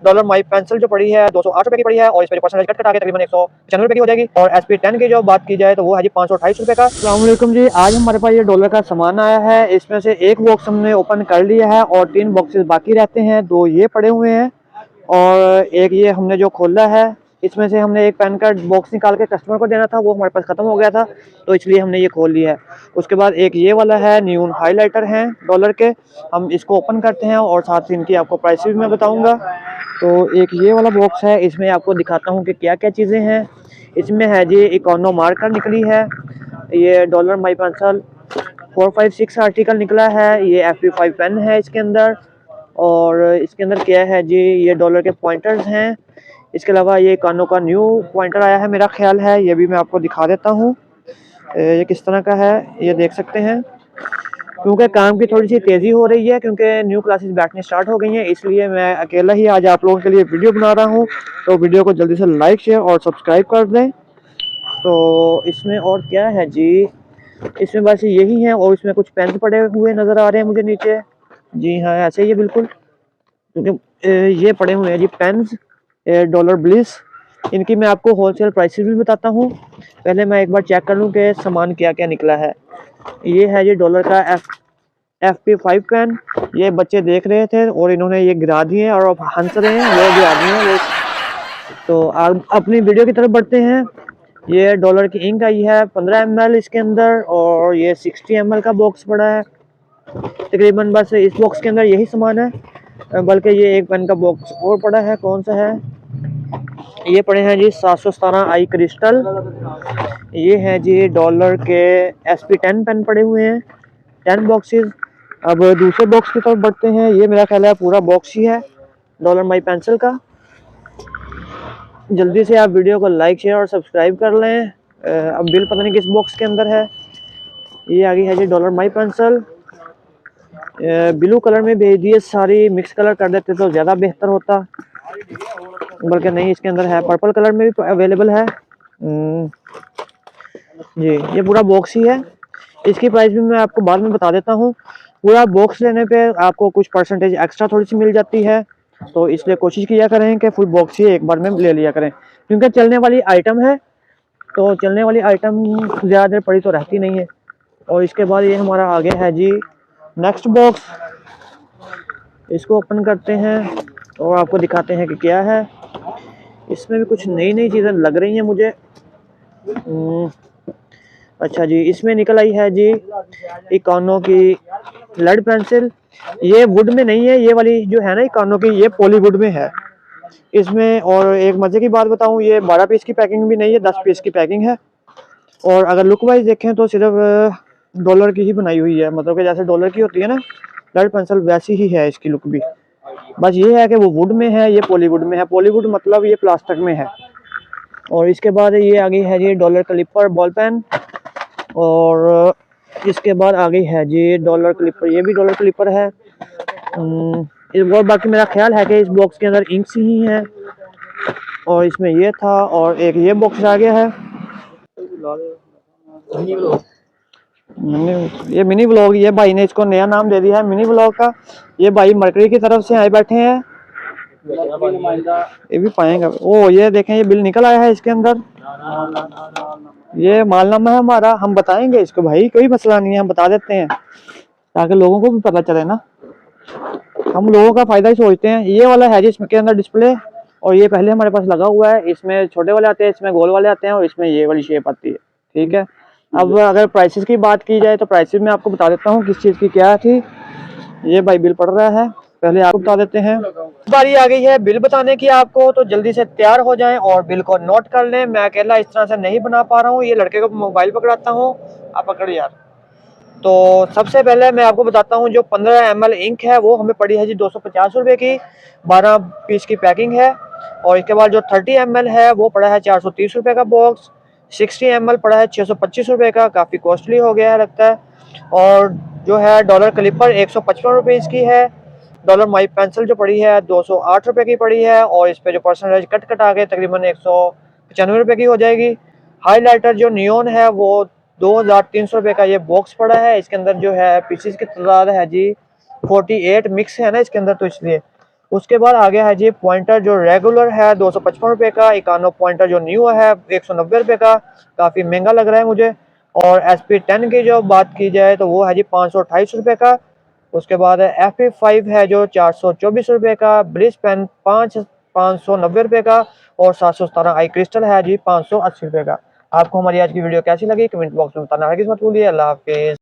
Dollar my pencil जो पड़ी है 208 रुपये की पड़ी है और इस पर परसेंटेज कट कटा के तकरीबन 195 रुपये की हो जाएगी। और SP10 की जो बात की जाए तो वो है जी 528 रुपये का। अस्सलाम वालेकुम जी, आज हमारे पास ये डॉलर का सामान आया है। इसमें से एक बॉक्स हमने ओपन कर लिया है और 3 बॉक्सेस बाकी रहते हैं। 2 ये पड़े हुए हैं और एक ये हमने जो खोला है। इसमें से हमने एक पेन कार्ड बॉक्स निकाल के कस्टमर को देना था, वो हमारे पास ख़त्म हो गया था तो इसलिए हमने ये खोल लिया है। उसके बाद एक ये वाला है, न्यून हाइलाइटर हैं डॉलर के, हम इसको ओपन करते हैं और साथ ही इनकी आपको प्राइस भी मैं बताऊंगा। तो एक ये वाला बॉक्स है, इसमें आपको दिखाता हूँ कि क्या क्या चीज़ें हैं। इसमें है जी इकोनो मार्कर निकली है, ये डॉलर माई पेंसिल 456 आर्टिकल निकला है, ये FP5 पेन है इसके अंदर। और इसके अंदर क्या है जी, ये डॉलर के पॉइंटर्स हैं। इसके अलावा ये कानों का न्यू पॉइंटर आया है मेरा ख्याल है, ये भी मैं आपको दिखा देता हूँ ये किस तरह का है, ये देख सकते हैं। क्योंकि काम की थोड़ी सी तेज़ी हो रही है क्योंकि न्यू क्लासेस बैठने स्टार्ट हो गई हैं, इसलिए मैं अकेला ही आज आप लोगों के लिए वीडियो बना रहा हूँ। तो वीडियो को जल्दी से लाइक शेयर और सब्सक्राइब कर दें। तो इसमें और क्या है जी, इसमें बस यही है और इसमें कुछ पेन पड़े हुए नज़र आ रहे हैं मुझे नीचे। जी हाँ, ऐसे ही है बिल्कुल, क्योंकि ये पड़े हुए हैं जी पेन्स डॉलर ब्लिस। इनकी मैं आपको होलसेल प्राइसेस भी बताता हूँ। पहले मैं एक बार चेक कर लूँ कि सामान क्या क्या निकला है। ये है जी डॉलर का FP5 पेन, ये बच्चे देख रहे थे और इन्होंने ये गिरा दिए और अब हंस रहे हैं, वो गिरा दिए वो। तो आप अपनी वीडियो की तरफ बढ़ते हैं। ये डॉलर की इंक आई है 15 ml इसके अंदर और ये 60 ml का बॉक्स पड़ा है तकरीबन। बस इस बॉक्स के अंदर यही सामान है, बल्कि ये एक पेन का बॉक्स और पड़ा है। कौन सा है, ये पड़े हैं जी 717 आई क्रिस्टल। ये है जी डॉलर के SP10 पेन पड़े हुए हैं 10 बॉक्सेस। अब दूसरे बॉक्स की तरफ बढ़ते हैं। ये मेरा ख्याल है पूरा बॉक्स ही है डॉलर माई पेंसिल का। जल्दी से आप वीडियो को लाइक शेयर और सब्सक्राइब कर लें। अब बिल पता नहीं किस बॉक्स के अंदर है। ये आ गई है जी dollar my pencil, blue colour में भेज दिए, सारी मिक्स कलर कर देते तो ज़्यादा बेहतर होता, बल्कि नहीं इसके अंदर है, पर्पल कलर में भी अवेलेबल है। जी ये पूरा बॉक्स ही है। इसकी प्राइस भी मैं आपको बाद में बता देता हूँ। पूरा बॉक्स लेने पे आपको कुछ परसेंटेज एक्स्ट्रा थोड़ी सी मिल जाती है, तो इसलिए कोशिश किया करें कि फुल बॉक्स ही एक बार में ले लिया करें, क्योंकि चलने वाली आइटम है तो चलने वाली आइटम ज़्यादा देर पड़ी तो रहती नहीं है। और इसके बाद ये हमारा आगे है जी नेक्स्ट बॉक्स, इसको ओपन करते हैं और आपको दिखाते हैं कि क्या है। इसमें भी कुछ नई नई चीज़ें लग रही हैं मुझे। अच्छा जी, इसमें निकल आई है जी इकोनो की लेड पेंसिल। ये वुड में नहीं है, ये वाली जो है ना इकोनो की, ये पॉलीवुड में है इसमें। और एक मज़े की बात बताऊं, ये 12 पीस की पैकिंग भी नहीं है, 10 पीस की पैकिंग है। और अगर लुक वाइज देखें तो सिर्फ डॉलर की ही बनाई हुई है, मतलब कि जैसे डॉलर की होती है ना लेड पेंसिल, वैसी ही है इसकी लुक भी। बस ये है कि वो वुड में है, ये पॉलीवुड में है। पॉलीवुड मतलब ये प्लास्टिक में है। और इसके बाद ये आ गई है जी डॉलर क्लिपर बॉल पेन। और इसके बाद आ गई है जी डॉलर क्लिपर, ये भी डॉलर क्लिपर है। और बाकी मेरा ख्याल है कि इस बॉक्स के अंदर इंक्स ही है। और इसमें ये था और एक ये बॉक्स आ गया है, ये मिनी व्लॉग। ये भाई ने इसको नया नाम दे दिया है मिनी व्लॉग का। ये भाई मरकरी की तरफ से आए बैठे हैं, ये भी पाएंगे। ओ ये देखें, ये बिल निकल आया है इसके अंदर, ये मालनामा है हमारा, हम बताएंगे इसको भाई, कोई मसला नहीं है, हम बता देते हैं ताकि लोगों को भी पता चले ना। हम लोगों का फायदा ही सोचते हैं। ये वाला है जिसके अंदर डिस्प्ले, और ये पहले हमारे पास लगा हुआ है। इसमें छोटे वाले आते हैं, इसमें गोल वाले आते हैं और इसमें ये वाली शेप आती है, ठीक है। अब अगर प्राइसेस की बात की जाए तो प्राइसेस मैं आपको बता देता हूँ किस चीज़ की क्या थी। ये भाई बिल पड़ रहा है, पहले आपको बता देते हैं। बारी आ गई है बिल बताने की आपको, तो जल्दी से तैयार हो जाएं और बिल को नोट कर लें। मैं अकेला इस तरह से नहीं बना पा रहा हूँ, ये लड़के को मोबाइल पकड़ाता हूँ, आप पकड़ यार। तो सबसे पहले मैं आपको बताता हूँ, जो 15 ml इंक है वो हमें पड़ी है जी 250 रुपये की, 12 पीस की पैकिंग है। और इसके बाद जो 30 ml है वो पड़ा है 430 रुपये का बॉक्स। 60 ml पड़ा है 625 रुपये का, काफ़ी कॉस्टली हो गया है लगता है। और जो है डॉलर क्लिपर 155 रुपये की है। डॉलर माई पेंसिल जो पड़ी है 208 रुपये की पड़ी है और इस पर जो परसेंटेज कट कटा के तकरीबन 195 रुपये की हो जाएगी। हाईलाइटर जो नियॉन है वो 2300 रुपये का ये बॉक्स पड़ा है। इसके अंदर जो है पीसीस की तादाद है जी 48, मिक्स है ना इसके अंदर, तो इसलिए उसके बाद आ गया है जी पॉइंटर जो रेगुलर है 255 रुपये का। इकानो पॉइंटर जो न्यू है 190 रुपये का, काफ़ी महंगा लग रहा है मुझे। और SP10 की जो बात की जाए तो वो है जी 528 रुपये का। उसके बाद FP5 है जो 424 रुपये का। ब्रिज पेन 590 रुपये का। और 717 आई क्रिस्टल है जी 580 रुपये का। आपको हमारी आज की वीडियो कैसी लगी कमेंट बॉक्स में बताना है, किस्मत भूलिए। अल्लाह हाफिज़।